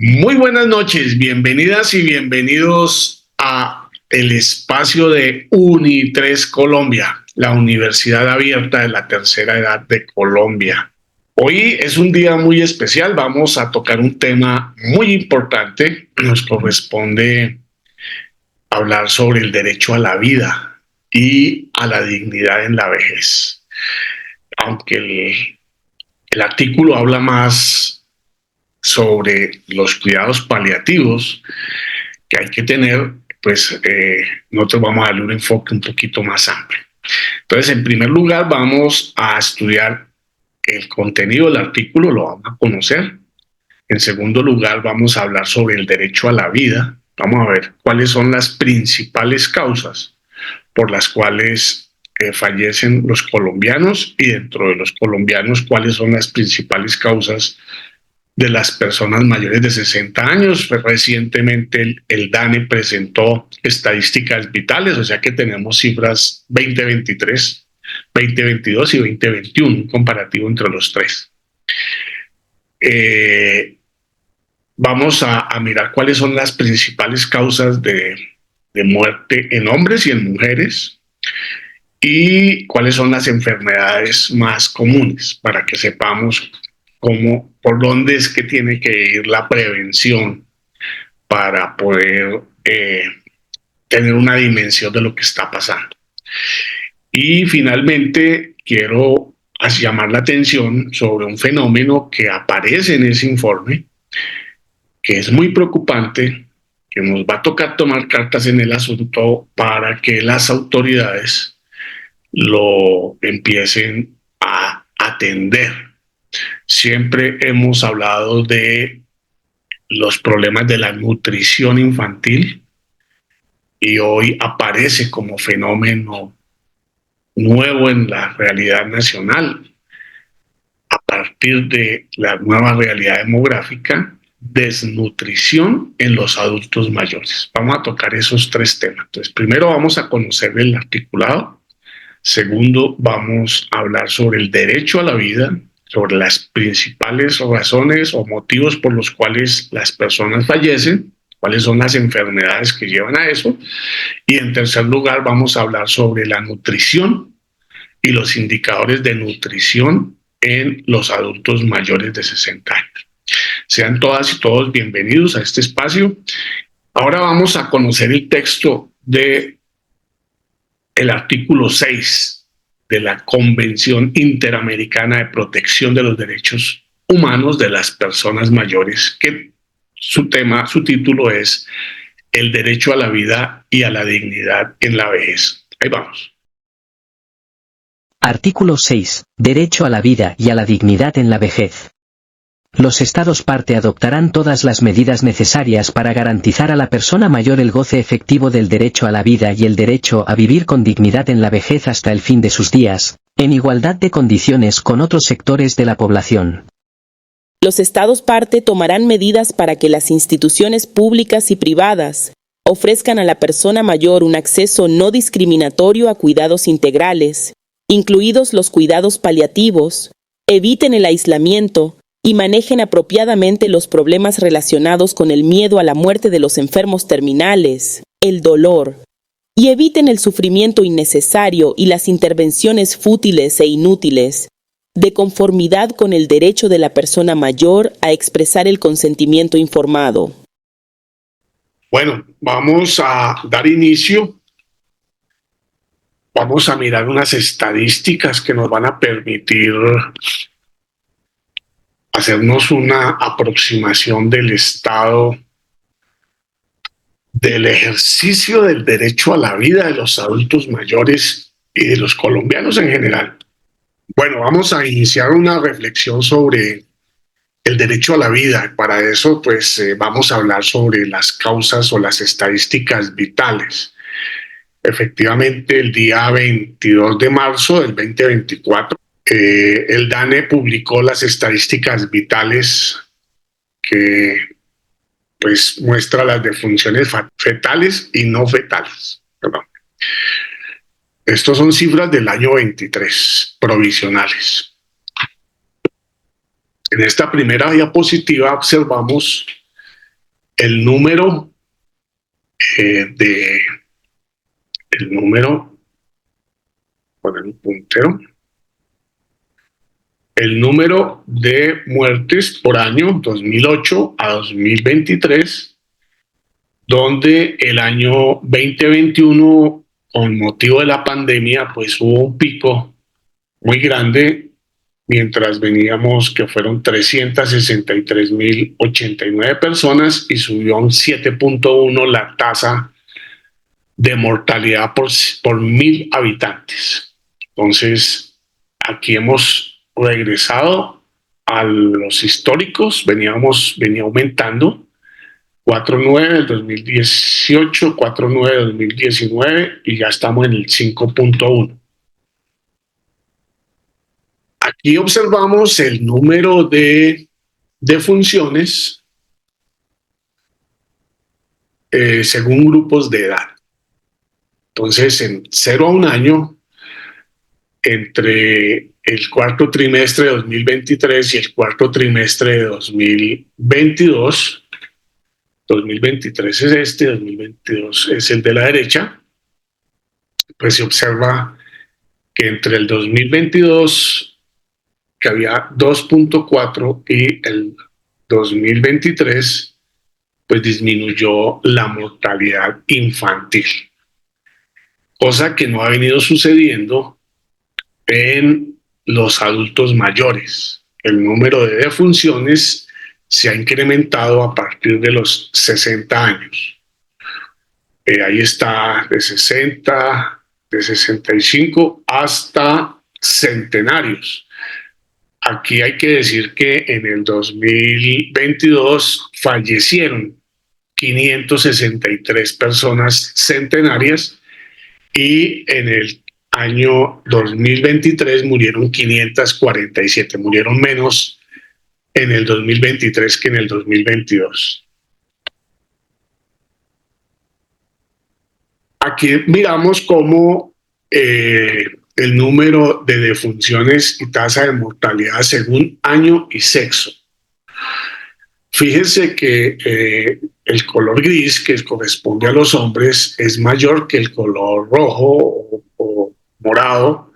Muy buenas noches, bienvenidas y bienvenidos a el espacio de Uni3 Colombia, la Universidad Abierta de la Tercera Edad de Colombia. Hoy es un día muy especial, vamos a tocar un tema muy importante. Nos corresponde hablar sobre el derecho a la vida y a la dignidad en la vejez. Aunque el artículo habla más sobre los cuidados paliativos que hay que tener, pues nosotros vamos a darle un enfoque un poquito más amplio. Entonces, en primer lugar, vamos a estudiar el contenido del artículo, lo vamos a conocer. En segundo lugar, vamos a hablar sobre el derecho a la vida. Vamos a ver cuáles son las principales causas por las cuales fallecen los colombianos, y dentro de los colombianos, cuáles son las principales causas de las personas mayores de 60 años. Recientemente el DANE presentó estadísticas vitales, o sea que tenemos cifras 2023, 2022 y 2021, un comparativo entre los tres. Vamos a mirar cuáles son las principales causas de muerte en hombres y en mujeres, y cuáles son las enfermedades más comunes, para que sepamos por dónde es que tiene que ir la prevención para poder tener una dimensión de lo que está pasando. Y finalmente quiero llamar la atención sobre un fenómeno que aparece en ese informe, que es muy preocupante, que nos va a tocar tomar cartas en el asunto para que las autoridades lo empiecen a atender. Siempre hemos hablado de los problemas de la nutrición infantil, y hoy aparece como fenómeno nuevo en la realidad nacional a partir de la nueva realidad demográfica: desnutrición en los adultos mayores. Vamos a tocar esos tres temas. Entonces, primero vamos a conocer el articulado. Segundo, vamos a hablar sobre el derecho a la vida, sobre las principales razones o motivos por los cuales las personas fallecen, cuáles son las enfermedades que llevan a eso. Y en tercer lugar, vamos a hablar sobre la nutrición y los indicadores de nutrición en los adultos mayores de 60 años. Sean todas y todos bienvenidos a este espacio. Ahora vamos a conocer el texto de el artículo 6 de la Convención Interamericana de Protección de los Derechos Humanos de las Personas Mayores, que su título es el derecho a la vida y a la dignidad en la vejez. Ahí vamos. Artículo 6. Derecho a la vida y a la dignidad en la vejez. Los Estados parte adoptarán todas las medidas necesarias para garantizar a la persona mayor el goce efectivo del derecho a la vida y el derecho a vivir con dignidad en la vejez hasta el fin de sus días, en igualdad de condiciones con otros sectores de la población. Los Estados parte tomarán medidas para que las instituciones públicas y privadas ofrezcan a la persona mayor un acceso no discriminatorio a cuidados integrales, incluidos los cuidados paliativos, eviten el aislamiento y manejen apropiadamente los problemas relacionados con el miedo a la muerte de los enfermos terminales, el dolor, y eviten el sufrimiento innecesario y las intervenciones fútiles e inútiles, de conformidad con el derecho de la persona mayor a expresar el consentimiento informado. Bueno, vamos a dar inicio. Vamos a mirar unas estadísticas que nos van a permitir hacernos una aproximación del estado del ejercicio del derecho a la vida de los adultos mayores y de los colombianos en general. Bueno, vamos a iniciar una reflexión sobre el derecho a la vida. Para eso, pues, vamos a hablar sobre las causas o las estadísticas vitales. Efectivamente, el día 22 de marzo del 2024, el DANE publicó las estadísticas vitales que pues muestra las defunciones fetales y no fetales. Perdón. Estos son cifras del año 23, provisionales. En esta primera diapositiva observamos el número de el número, poner un puntero, el número de muertes por año 2008 a 2023, donde el año 2021, con motivo de la pandemia, pues hubo un pico muy grande, mientras veníamos que fueron 363.089 personas y subió a un 7.1 la tasa de mortalidad por 1.000 habitantes. Entonces, aquí hemos regresado a los históricos, venía aumentando, 4.9 del 2018, 4.9 del 2019 y ya estamos en el 5.1. Aquí observamos el número de defunciones según grupos de edad. Entonces, en 0 a 1 año, entre el cuarto trimestre de 2023 y el cuarto trimestre de 2022, 2023 es este, 2022 es el de la derecha, pues se observa que entre el 2022, que había 2.4, y el 2023, pues disminuyó la mortalidad infantil, cosa que no ha venido sucediendo en los adultos mayores. El número de defunciones se ha incrementado a partir de los 60 años. Ahí está de 60, de 65 hasta centenarios. Aquí hay que decir que en el 2022 fallecieron 563 personas centenarias y en el año 2023 murieron 547, murieron menos en el 2023 que en el 2022. Aquí miramos cómo el número de defunciones y tasa de mortalidad según año y sexo. Fíjense que el color gris, que corresponde a los hombres, es mayor que el color rojo o morado,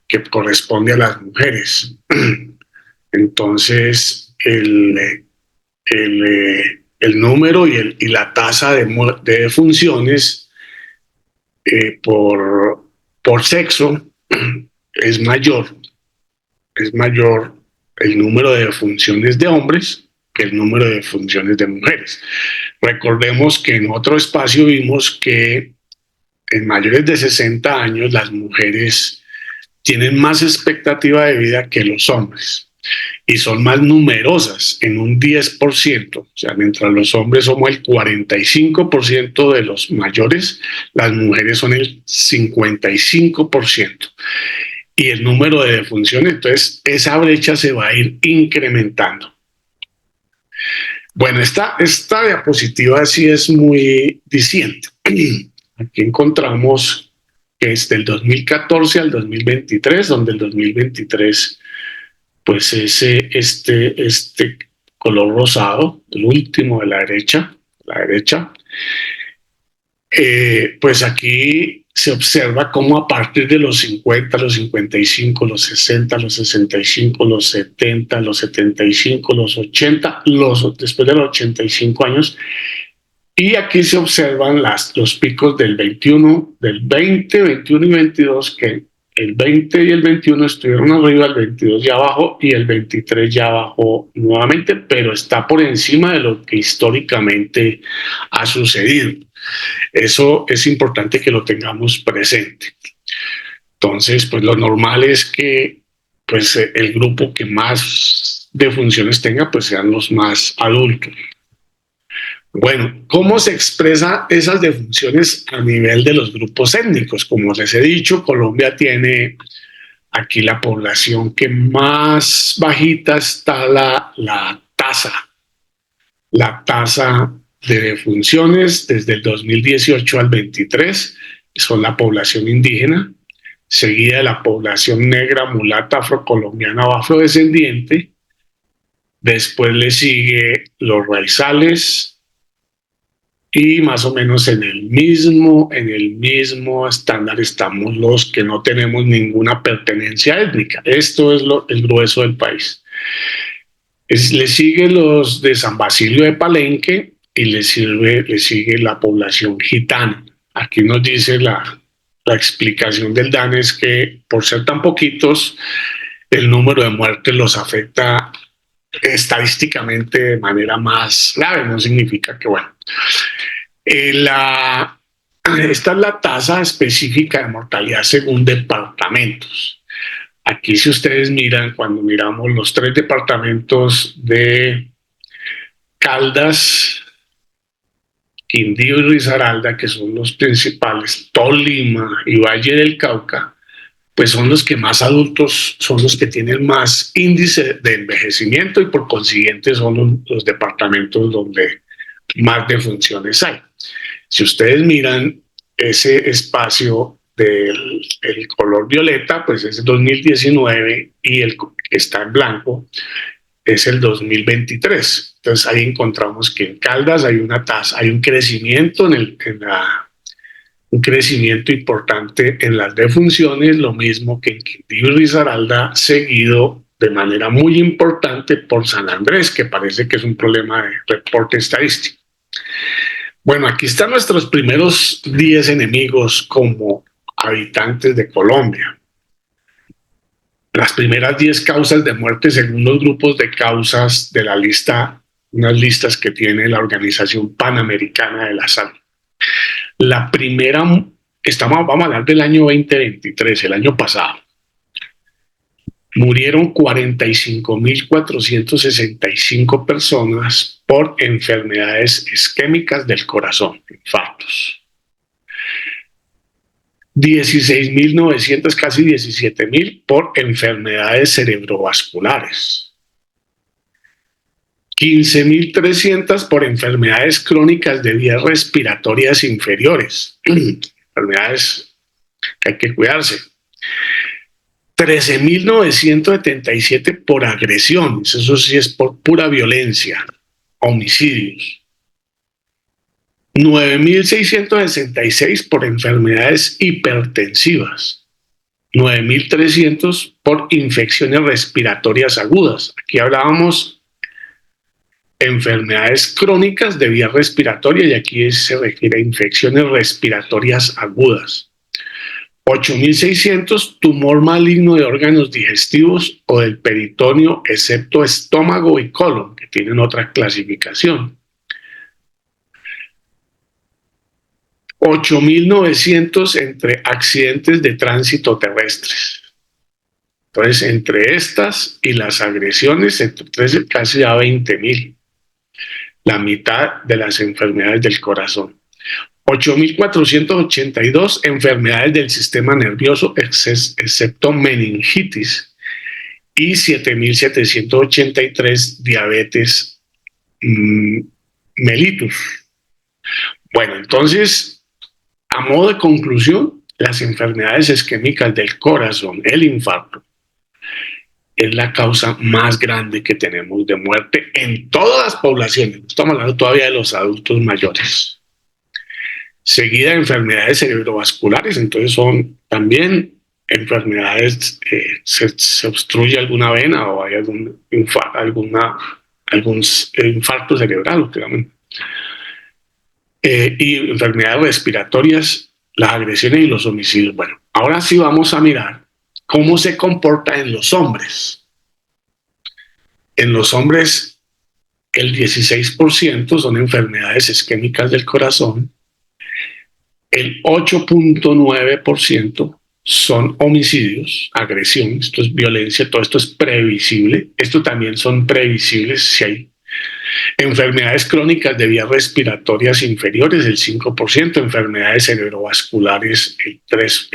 que corresponde a las mujeres. Entonces, el número y la tasa de defunciones por sexo es mayor el número de defunciones de hombres que el número de defunciones de mujeres. Recordemos que en otro espacio vimos que en mayores de 60 años las mujeres tienen más expectativa de vida que los hombres y son más numerosas en un 10%. O sea, mientras los hombres somos el 45% de los mayores, las mujeres son el 55%. Y el número de defunciones, entonces esa brecha se va a ir incrementando. Bueno, esta diapositiva sí es muy diciente. Aquí encontramos que es del 2014 al 2023, donde el 2023 pues este color rosado, el último de la derecha, pues aquí se observa cómo a partir de los 50, los 55, los 60, los 65, los 70, los 75, los 80, después de los 85 años, y aquí se observan los picos del 21, del 20, 21 y 22, que el 20 y el 21 estuvieron arriba, el 22 ya bajó y el 23 ya bajó nuevamente, pero está por encima de lo que históricamente ha sucedido. Eso es importante que lo tengamos presente. Entonces, pues lo normal es que pues, el grupo que más defunciones tenga pues sean los más adultos. Bueno, ¿cómo se expresa esas defunciones a nivel de los grupos étnicos? Como les he dicho, Colombia tiene aquí la población que más bajita está la tasa de defunciones desde el 2018 al 23, son la población indígena, seguida de la población negra, mulata, afrocolombiana o afrodescendiente. Después le sigue los raizales, y más o menos en el mismo estándar estamos los que no tenemos ninguna pertenencia étnica. Esto es el grueso del país. Le sigue los de San Basilio de Palenque y le sigue la población gitana. Aquí nos dice la explicación del DANE es que por ser tan poquitos, el número de muertes los afecta estadísticamente de manera más grave. No significa que, bueno, esta es la tasa específica de mortalidad según departamentos. Aquí, si ustedes miran, cuando miramos los 3 departamentos de Caldas, Quindío y Risaralda, que son los principales, Tolima y Valle del Cauca, pues son los que más adultos, son los que tienen más índice de envejecimiento y por consiguiente son los departamentos donde más defunciones hay. Si ustedes miran ese espacio del color violeta, pues es el 2019 y el que está en blanco es el 2023. Entonces ahí encontramos que en Caldas hay una tasa, hay un crecimiento un crecimiento importante en las defunciones, lo mismo que en Quindío y Risaralda, seguido de manera muy importante por San Andrés, que parece que es un problema de reporte estadístico. Bueno, aquí están nuestros primeros 10 enemigos como habitantes de Colombia. Las primeras 10 causas de muerte según los grupos de causas de la lista, unas listas que tiene la Organización Panamericana de la Salud. La primera, vamos a hablar del año 2023, el año pasado. Murieron 45.465 personas por enfermedades isquémicas del corazón, infartos. 16.900, casi 17.000 por enfermedades cerebrovasculares. 15.300 por enfermedades crónicas de vías respiratorias inferiores, enfermedades que hay que cuidarse. 13.977 por agresiones, eso sí es por pura violencia, homicidios. 9.666 por enfermedades hipertensivas. 9.300 por infecciones respiratorias agudas. Aquí hablábamos enfermedades crónicas de vía respiratoria y aquí se refiere a infecciones respiratorias agudas. 8.600 tumor maligno de órganos digestivos o del peritoneo, excepto estómago y colon, que tienen otra clasificación. 8.900 entre accidentes de tránsito terrestres. Entonces, entre estas y las agresiones, entonces casi a 20.000. La mitad de las enfermedades del corazón. 8.482 enfermedades del sistema nervioso, excepto meningitis. Y 7.783 diabetes mellitus. Bueno, entonces, a modo de conclusión, las enfermedades isquémicas del corazón, el infarto, es la causa más grande que tenemos de muerte en todas las poblaciones. Estamos hablando todavía de los adultos mayores. Seguida de enfermedades cerebrovasculares, entonces son también enfermedades, se obstruye alguna vena o hay algún infarto cerebral, y enfermedades respiratorias, las agresiones y los homicidios. Bueno, ahora sí vamos a mirar cómo se comporta en los hombres. En los hombres, el 16% son enfermedades isquémicas del corazón, el 8.9% son homicidios, agresión, esto es violencia, todo esto es previsible. Esto también son previsibles si hay enfermedades crónicas de vías respiratorias inferiores, el 5%, enfermedades cerebrovasculares, el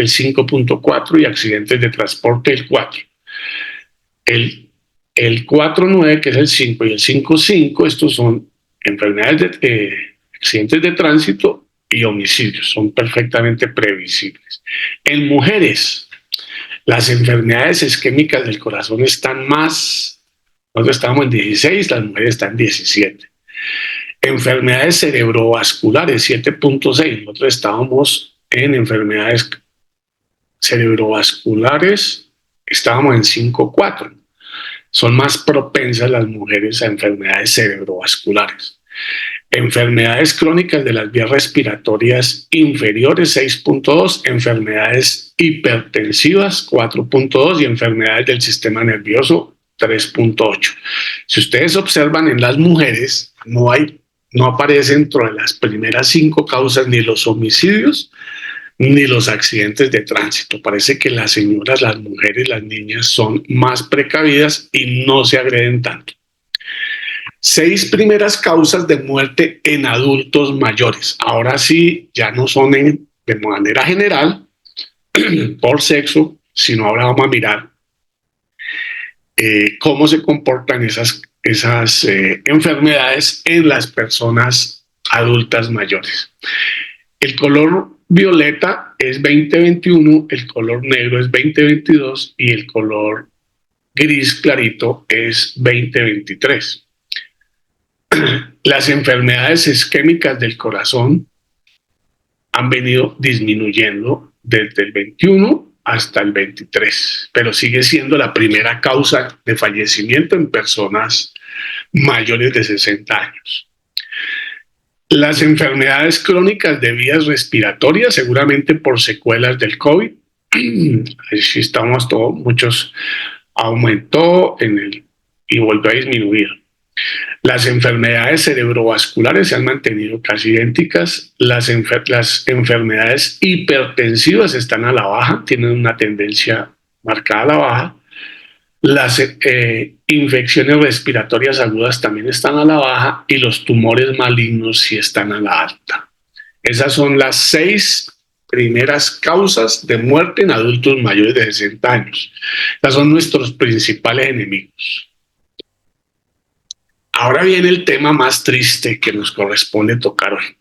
5.4%, y accidentes de transporte, el 4%. El 4.9%, que es el 5%, y el 5.5%, estos son enfermedades accidentes de tránsito y homicidios, son perfectamente previsibles. En mujeres, las enfermedades isquémicas del corazón están más. Nosotros estamos en 16, las mujeres están en 17. Enfermedades cerebrovasculares, 7.6. Nosotros estábamos en enfermedades cerebrovasculares, estábamos en 5.4. Son más propensas las mujeres a enfermedades cerebrovasculares. Enfermedades crónicas de las vías respiratorias inferiores, 6.2, enfermedades hipertensivas, 4.2, y enfermedades del sistema nervioso, 3.8. Si ustedes observan, en las mujeres no aparecen dentro de las primeras 5 causas ni los homicidios ni los accidentes de tránsito. Parece que las señoras, las mujeres, las niñas son más precavidas y no se agreden tanto. 6 primeras causas de muerte en adultos mayores. Ahora sí, ya no son de manera general por sexo, sino ahora vamos a mirar cómo se comportan esas enfermedades en las personas adultas mayores. El color violeta es 2021, el color negro es 2022 y el color gris clarito es 2023. Las enfermedades isquémicas del corazón han venido disminuyendo desde el 21 hasta el 23, pero sigue siendo la primera causa de fallecimiento en personas mayores de 60 años. Las enfermedades crónicas de vías respiratorias, seguramente por secuelas del COVID, si estamos todos, muchos aumentó y volvió a disminuir. Las enfermedades cerebrovasculares se han mantenido casi idénticas. Las enfermedades hipertensivas están a la baja, tienen una tendencia marcada a la baja. Las infecciones respiratorias agudas también están a la baja y los tumores malignos sí están a la alta. Esas son las 6 primeras causas de muerte en adultos mayores de 60 años. Esas son nuestros principales enemigos. Ahora viene el tema más triste que nos corresponde tocar hoy.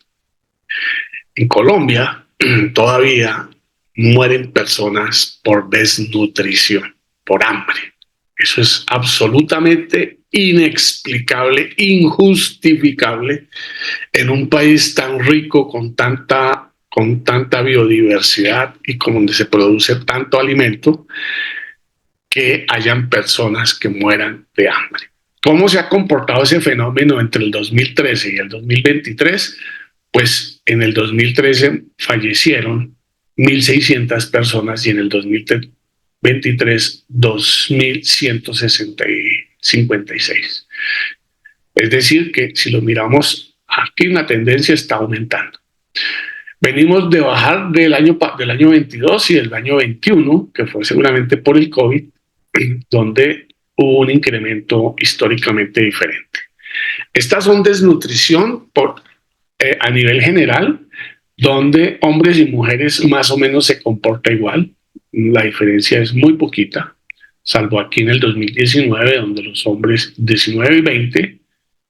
En Colombia todavía mueren personas por desnutrición, por hambre. Eso es absolutamente inexplicable, injustificable en un país tan rico, con tanta biodiversidad y donde se produce tanto alimento, que hayan personas que mueran de hambre. ¿Cómo se ha comportado ese fenómeno entre el 2013 y el 2023? Pues en el 2013 fallecieron 1.600 personas y en el 2023 2.156. Es decir, que si lo miramos aquí, la tendencia está aumentando. Venimos de bajar del año 22 y del año 21, que fue seguramente por el COVID, donde hubo un incremento históricamente diferente. Estas son desnutrición a nivel general, donde hombres y mujeres más o menos se comporta igual. La diferencia es muy poquita, salvo aquí en el 2019, donde los hombres 19 y 20,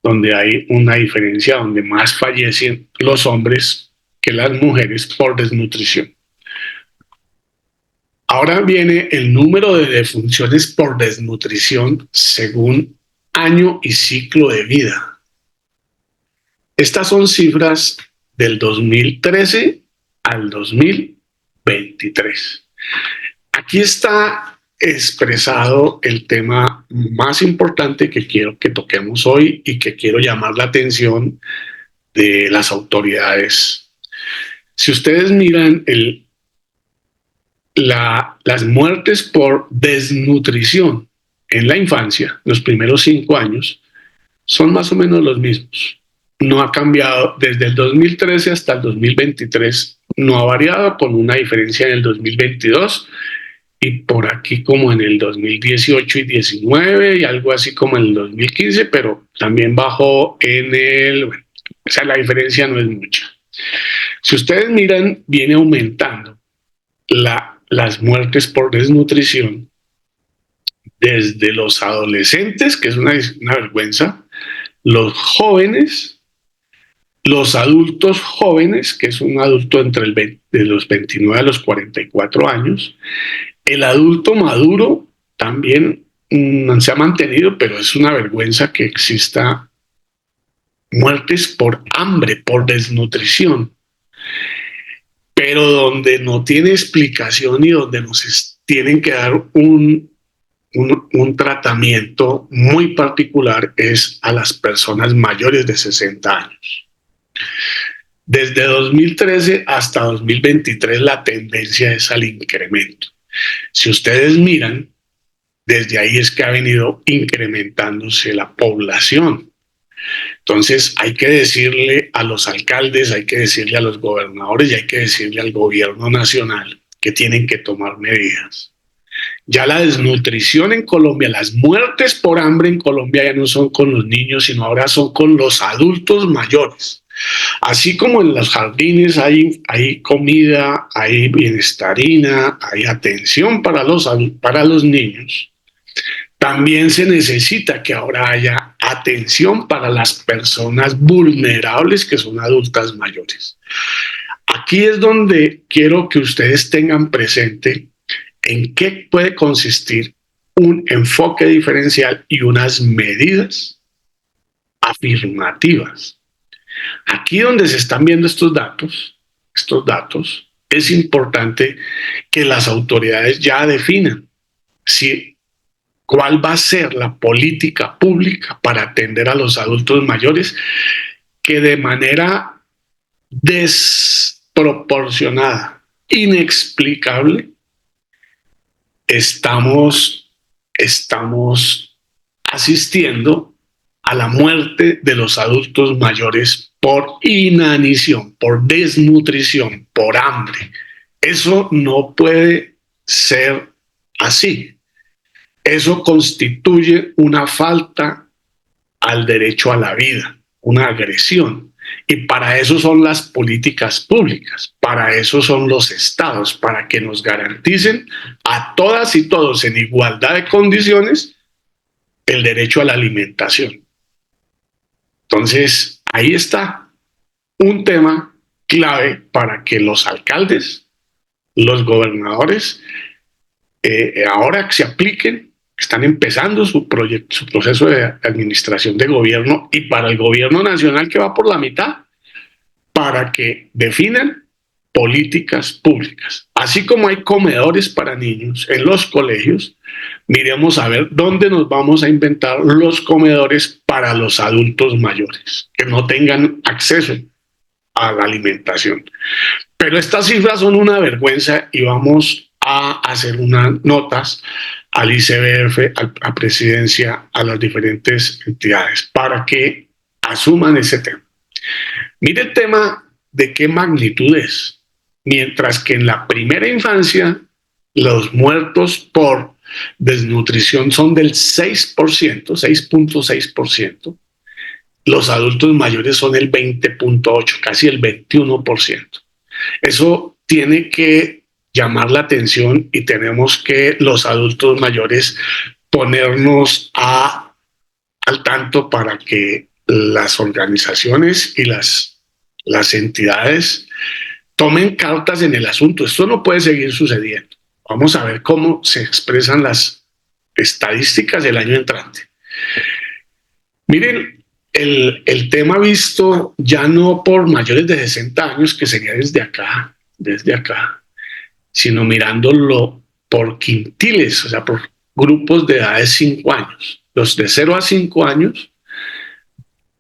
donde hay una diferencia donde más fallecen los hombres que las mujeres por desnutrición. Ahora viene el número de defunciones por desnutrición según año y ciclo de vida. Estas son cifras del 2013 al 2023. Aquí está expresado el tema más importante que quiero que toquemos hoy y que quiero llamar la atención de las autoridades. Si ustedes miran las muertes por desnutrición en la infancia, los primeros 5 años, son más o menos los mismos. No ha cambiado desde el 2013 hasta el 2023, no ha variado, con una diferencia en el 2022 y por aquí como en el 2018 y 19 y algo así como en el 2015, pero también bajó o sea, la diferencia no es mucha. Si ustedes miran, viene aumentando las muertes por desnutrición desde los adolescentes, que es una vergüenza, los jóvenes, los adultos jóvenes, que es un adulto de los 29 a los 44 años, el adulto maduro también se ha mantenido, pero es una vergüenza que exista muertes por hambre, por desnutrición, pero donde no tiene explicación y donde tienen que dar un tratamiento muy particular es a las personas mayores de 60 años. Desde 2013 hasta 2023 la tendencia es al incremento. Si ustedes miran, desde ahí es que ha venido incrementándose la población. Entonces hay que decirle a los alcaldes, hay que decirle a los gobernadores y hay que decirle al gobierno nacional que tienen que tomar medidas. Ya la desnutrición en Colombia, las muertes por hambre en Colombia ya no son con los niños, sino ahora son con los adultos mayores. Así como en los jardines hay comida, hay bienestarina, hay atención para los niños, también se necesita que ahora haya atención para las personas vulnerables que son adultas mayores. Aquí es donde quiero que ustedes tengan presente en qué puede consistir un enfoque diferencial y unas medidas afirmativas. Aquí donde se están viendo estos datos, es importante que las autoridades ya definan cuál va a ser la política pública para atender a los adultos mayores que de manera desproporcionada, inexplicable, estamos asistiendo a la muerte de los adultos mayores por inanición, por desnutrición, por hambre. Eso no puede ser así. Eso constituye una falta al derecho a la vida, una agresión. Y para eso son las políticas públicas, para eso son los estados, para que nos garanticen a todas y todos en igualdad de condiciones el derecho a la alimentación. Entonces, ahí está un tema clave para que los alcaldes, los gobernadores, ahora que se apliquen, están empezando su proceso de administración de gobierno y para el gobierno nacional que va por la mitad, para que definan políticas públicas. Así como hay comedores para niños en los colegios, miremos a ver dónde nos vamos a inventar los comedores para los adultos mayores, que no tengan acceso a la alimentación. Pero estas cifras son una vergüenza y vamos a hacer unas notas al ICBF, a Presidencia, a las diferentes entidades, para que asuman ese tema. Mire el tema de qué magnitud es. Mientras que en la primera infancia los muertos por desnutrición son del 6%, 6.6%, los adultos mayores son el 20.8%, casi el 21%. Eso tiene que llamar la atención y tenemos que los adultos mayores ponernos al tanto para que las organizaciones y las entidades tomen cartas en el asunto. Esto no puede seguir sucediendo. Vamos a ver cómo se expresan las estadísticas del año entrante. Miren, el tema visto ya no por mayores de 60 años, que sería desde acá, sino mirándolo por quintiles, o sea, por grupos de edad de 5 años. Los de 0 a 5 años,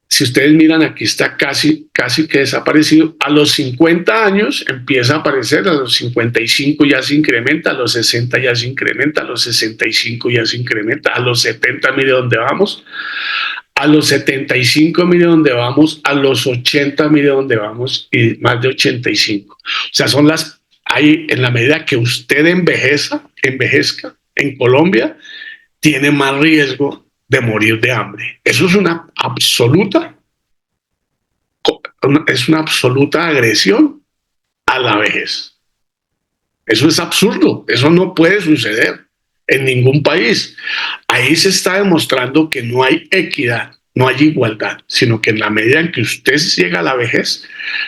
si ustedes miran, aquí está casi que desaparecido. A los 50 años empieza a aparecer, a los 55 ya se incrementa, a los 60 ya se incrementa, a los 65 ya se incrementa, a los 70 mire dónde vamos, a los 75 mire dónde vamos, a los 80 mire dónde vamos y más de 85. O sea, son ahí en la medida que usted envejezca en Colombia, tiene más riesgo de morir de hambre. Eso es una absoluta agresión a la vejez. Eso es absurdo, eso no puede suceder en ningún país. Ahí se está demostrando que no hay equidad, no hay igualdad, sino que en la medida en que usted llega a la vejez,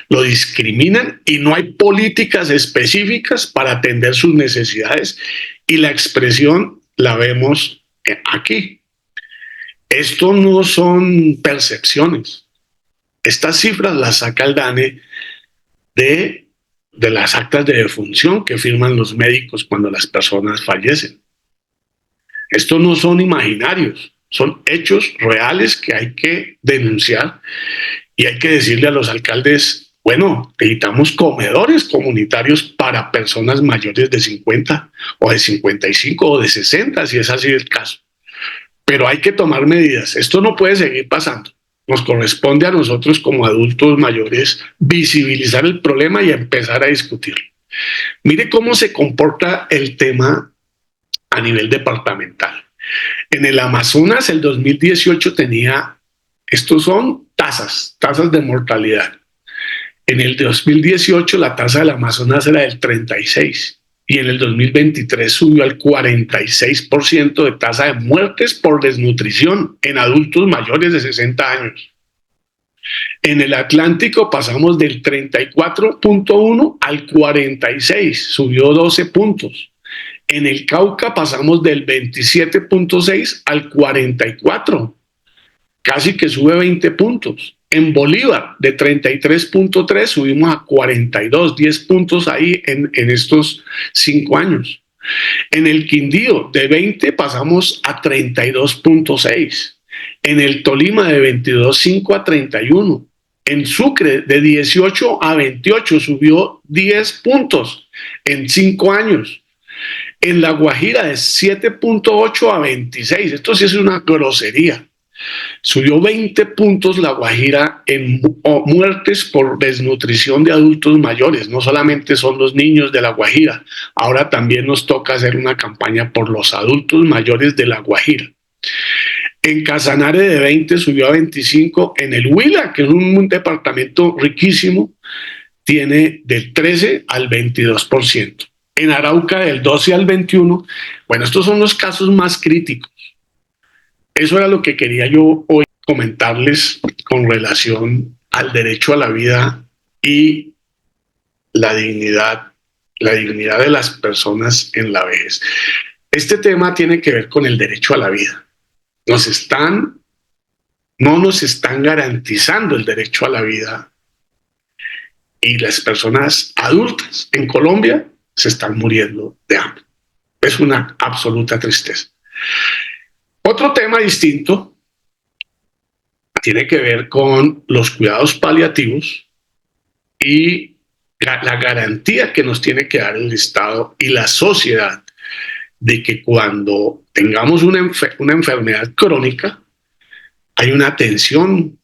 lo discriminan y no hay políticas específicas para atender sus necesidades, y la expresión la vemos aquí. Esto no son percepciones. Estas cifras las saca el DANE de las actas de defunción que firman los médicos cuando las personas fallecen. Estos no son imaginarios, son hechos reales que hay que denunciar y hay que decirle a los alcaldes, bueno, necesitamos comedores comunitarios para personas mayores de 50 o de 55 o de 60, si es así el caso. Pero hay que tomar medidas. Esto no puede seguir pasando. Nos corresponde a nosotros como adultos mayores visibilizar el problema y empezar a discutirlo. Mire cómo se comporta el tema a nivel departamental. En el Amazonas, el 2018 tenía, estos son tasas de mortalidad. En el 2018 la tasa del Amazonas era del 36% y en el 2023 subió al 46% de tasa de muertes por desnutrición en adultos mayores de 60 años. En el Atlántico pasamos del 34.1 al 46, subió 12 puntos. En el Cauca pasamos del 27.6 al 44, casi que sube 20 puntos. En Bolívar, de 33.3 subimos a 42, 10 puntos ahí en estos 5 años. En el Quindío, de 20 pasamos a 32.6. En el Tolima, de 22.5 a 31. En Sucre, de 18 a 28, subió 10 puntos en 5 años. En La Guajira, de 7.8 a 26. Esto sí es una grosería. Subió 20 puntos La Guajira en muertes por desnutrición de adultos mayores. No solamente son los niños de La Guajira, ahora también nos toca hacer una campaña por los adultos mayores de La Guajira. En Casanare de 20 subió a 25. En el Huila, que es un departamento riquísimo, tiene del 13 al 22%. En Arauca del 12 al 21%. Bueno, estos son los casos más críticos. Eso era lo que quería yo hoy comentarles con relación al derecho a la vida y la dignidad de las personas en la vejez. Este tema tiene que ver con el derecho a la vida. No nos están garantizando el derecho a la vida y las personas adultas en Colombia se están muriendo de hambre. Es una absoluta tristeza. Otro tema distinto tiene que ver con los cuidados paliativos y la garantía que nos tiene que dar el Estado y la sociedad de que cuando tengamos una enfermedad crónica hay una atención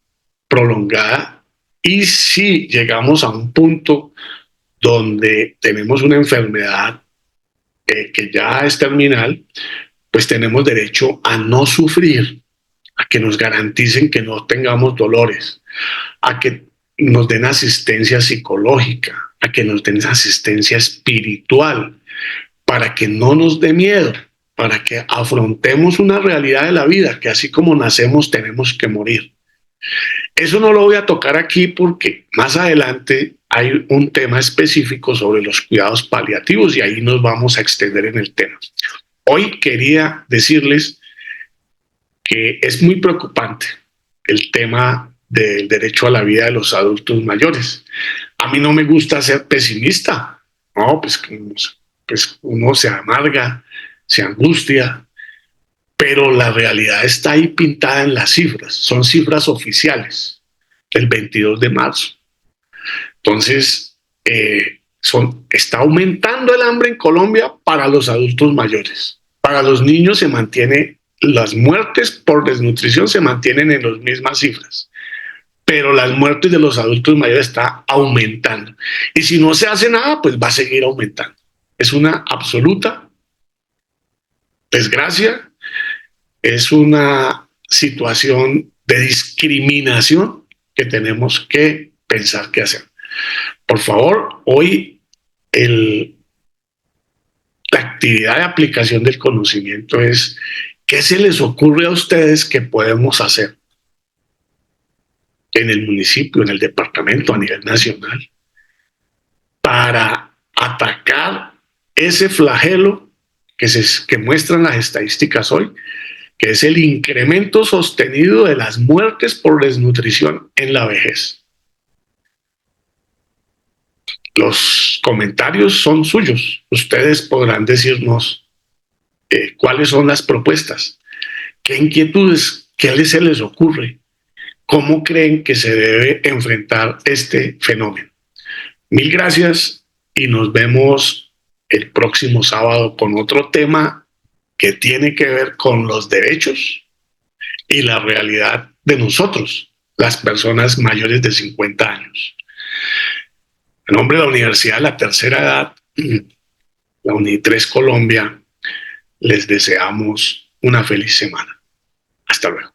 prolongada y si llegamos a un punto donde tenemos una enfermedad que ya es terminal, pues tenemos derecho a no sufrir, a que nos garanticen que no tengamos dolores, a que nos den asistencia psicológica, a que nos den asistencia espiritual, para que no nos dé miedo, para que afrontemos una realidad de la vida, que así como nacemos tenemos que morir. Eso no lo voy a tocar aquí porque más adelante hay un tema específico sobre los cuidados paliativos y ahí nos vamos a extender en el tema. Hoy quería decirles que es muy preocupante el tema del derecho a la vida de los adultos mayores. A mí no me gusta ser pesimista, no, pues uno se amarga, se angustia, pero la realidad está ahí pintada en las cifras, son cifras oficiales del 22 de marzo. Entonces, está aumentando el hambre en Colombia para los adultos mayores. Para los niños se mantiene, las muertes por desnutrición se mantienen en las mismas cifras, pero las muertes de los adultos mayores está aumentando. Y si no se hace nada, pues va a seguir aumentando. Es una absoluta desgracia, es una situación de discriminación que tenemos que pensar qué hacer. Por favor, hoy la actividad de aplicación del conocimiento es ¿qué se les ocurre a ustedes que podemos hacer en el municipio, en el departamento, a nivel nacional, para atacar ese flagelo que muestran las estadísticas hoy, que es el incremento sostenido de las muertes por desnutrición en la vejez. Los comentarios son suyos. Ustedes podrán decirnos cuáles son las propuestas, qué inquietudes, qué se les ocurre, cómo creen que se debe enfrentar este fenómeno. Mil gracias y nos vemos el próximo sábado con otro tema que tiene que ver con los derechos y la realidad de nosotros, las personas mayores de 50 años. En nombre de la Universidad de la Tercera Edad, la UNI3 Colombia, les deseamos una feliz semana. Hasta luego.